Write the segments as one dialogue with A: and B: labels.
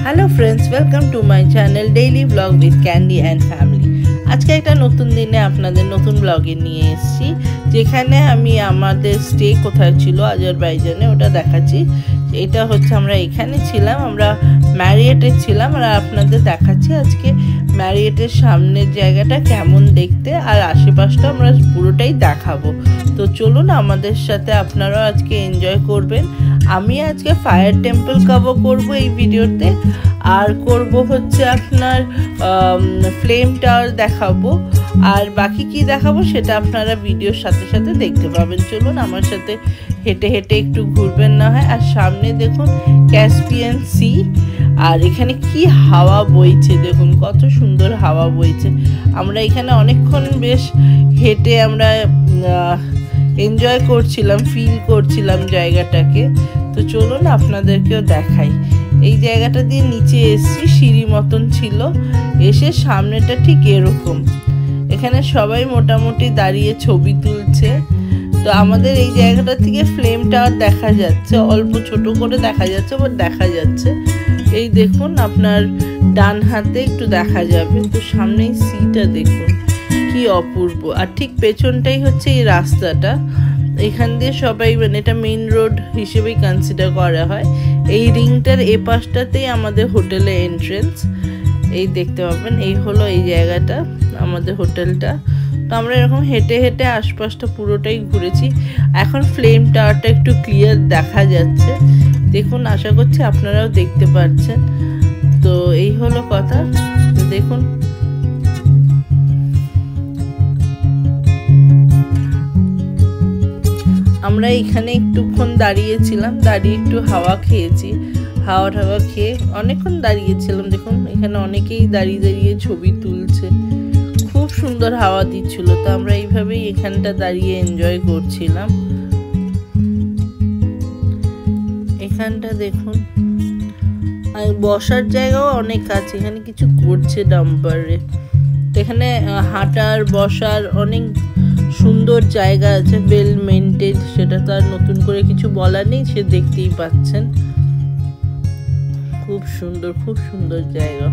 A: Hello friends, welcome to my channel daily blog with Candy and family. आज के एक नतून दिने आपनादेर नतून ब्लगे निये एसेछि, जेखाने आमी आमादेर स्टे कोथाय छिलो आजारबाइजाने ओटा देखाच्छि। এটা হচ্ছে আমরা এখানে ছিলাম, আমরা ম্যারিয়েটে ছিলাম আর আপনাদের দেখাচ্ছি আজকে ম্যারিয়েটের সামনের জায়গাটা কেমন দেখতে আর আশেপাশটা আমরা পুরোটাই দেখাবো। তো চলুন আমাদের সাথে আপনারাও আজকে এনজয় করবেন। আমি আজকে ফায়ার টেম্পল কভার করব এই ভিডিওতে, আর করব হচ্ছে আপনার ফ্লেম টাওয়ার দেখাবো, আর বাকি কি দেখাবো সেটা আপনারা ভিডিওর সাথে সাথে দেখতে পাবেন। চলুন আমার সাথে হেঁটে হেঁটে একটু ঘুরবেন না হয়। আর সামনে দেখুন ক্যাসপিয়ান সি, আর এখানে কি হাওয়া বইছে, দেখুন কত সুন্দর হাওয়া বইছে। আমরা এখানে অনেকক্ষণ বেশ হেঁটে আমরা এনজয় করছিলাম, ফিল করছিলাম জায়গাটাকে। তো চলুন আপনাদেরকেও দেখাই। এই জায়গাটা দিয়ে নিচে এসছি, সিঁড়ি মতন ছিল, এসে সামনেটা ঠিক এরকম। এখানে সবাই মোটামুটি দাঁড়িয়ে ছবি তুলছে। তো আমাদের এই জায়গাটা থেকে ফ্লেম টাওয়ার দেখা যাচ্ছে, অল্প ছোট করে দেখা যাচ্ছে, বাট দেখা যাচ্ছে। এই দেখুন আপনার ডান হাতে একটু দেখা যাবে। তো সামনেই সিটা দেখুন কি অপূর্ব, আর ঠিক পেছনটাই হচ্ছে এই রাস্তাটা। এখান দিয়ে সবাই, মানে এটা মেইন রোড হিসেবেই কনসিডার করা হয়। এই রিংটার এ পাশটাতেই আমাদের হোটেলের এন্ট্রেন্স। এই দেখতে পাবেন, এই হলো এই জায়গাটা আমাদের হোটেলটা। তো আমরা এরকম হেঁটে হেঁটে আশপাশটা পুরোটাই ঘুরেছি। এখন ফ্লেম টাওয়ারটা একটু ক্লিয়ার দেখা যাচ্ছে, দেখুন, আশা করছি আপনারাও দেখতে পাচ্ছেন। তো এই হলো কথা, দেখুন। আমরা এখানে একটুক্ষণ দাঁড়িয়েছিলাম, দাঁড়িয়ে একটু হাওয়া খেয়েছি। হাওয়া খেয়ে অনেকক্ষণ দাঁড়িয়েছিলাম। দেখুন এখানে অনেকেই দাঁড়িয়ে দাঁড়িয়ে ছবি তুলছে, খুব সুন্দর হাওয়া দিচ্ছিল। তো আমরা এইভাবেই এখানটা দাঁড়িয়ে এনজয় করছিলাম। এখানটা দেখুন, আর বসার জায়গাও অনেক আছে। এখানে কিছু করছে ডাম্পারে। এখানে হাঁটার বসার অনেক সুন্দর জায়গা আছে, ওয়েল মেইনটেইন। সেটা তো আর নতুন করে কিছু বলার নেই, সে দেখতেই পাচ্ছেন। খুব সুন্দর, খুব সুন্দর জায়গা।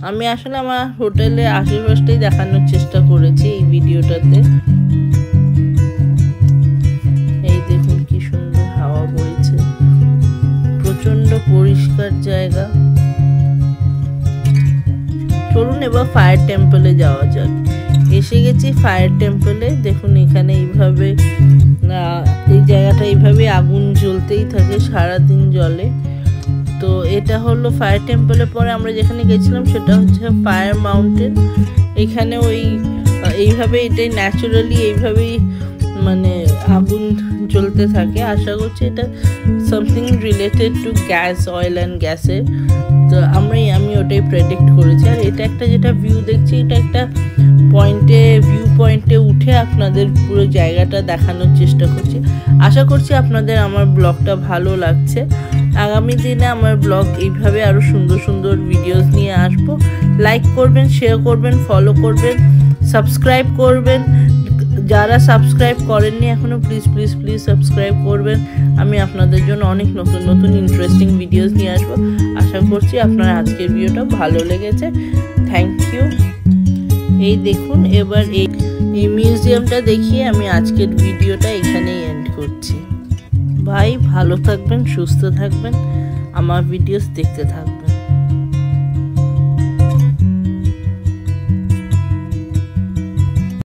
A: আমি আসলে আমার হোটেলে আশেপাশটাই দেখানোর চেষ্টা করেছি এই ভিডিওটাতে। এই দেখুন কি সুন্দর হাওয়া বইছে, প্রচন্ড পরিষ্কার জায়গা। চলুন এবার ফায়ার টেম্পলে যাওয়া যাক। এসে গেছি ফায়ার টেম্পলে। দেখুন এখানে এইভাবে এই জায়গাটা এইভাবে আগুন জ্বলতেই থাকে, সারাদিন জ্বলে। তো এটা হলো ফায়ার টেম্পলের পরে আমরা যেখানে গেছিলাম সেটা হচ্ছে ফায়ার মাউন্টেন। এখানে এইভাবে এটাই ন্যাচারালি এইভাবেই মানে আগুন জ্বলতে থাকে। আশা করছি এটা something related to gas, oil and গ্যাসের। তো আমি ওটাই প্রেডিক্ট করেছি। আর এটা একটা যেটা ভিউ দেখছি, এটা একটা ভিউ পয়েন্টে উঠে আপনাদের পুরো জায়গাটা দেখানোর চেষ্টা করছি। আশা করছি আপনাদের আমার ব্লগটা ভালো লাগছে। আগামী দিনে আমার ব্লগ এইভাবে আরও সুন্দর সুন্দর ভিডিওস নিয়ে আসবো। লাইক করবেন, শেয়ার করবেন, ফলো করবেন, সাবস্ক্রাইব করবেন। যারা সাবস্ক্রাইব করেননি এখনও, প্লিজ প্লিজ প্লিজ সাবস্ক্রাইব করবেন। আমি আপনাদের জন্য অনেক নতুন নতুন ইন্টারেস্টিং ভিডিওস নিয়ে আসবো। আশা করছি আপনার আজকের ভিডিওটা ভালো লেগেছে। Thank you. এই দেখুন, এবার এই মিউজিয়ামটা দেখিয়ে আমি আজকের ভিডিওটা এখানেই এন্ড করছি। ভাই ভালো থাকবেন, সুস্থ থাকবেন, আমার ভিডিওস দেখতে থাকবেন।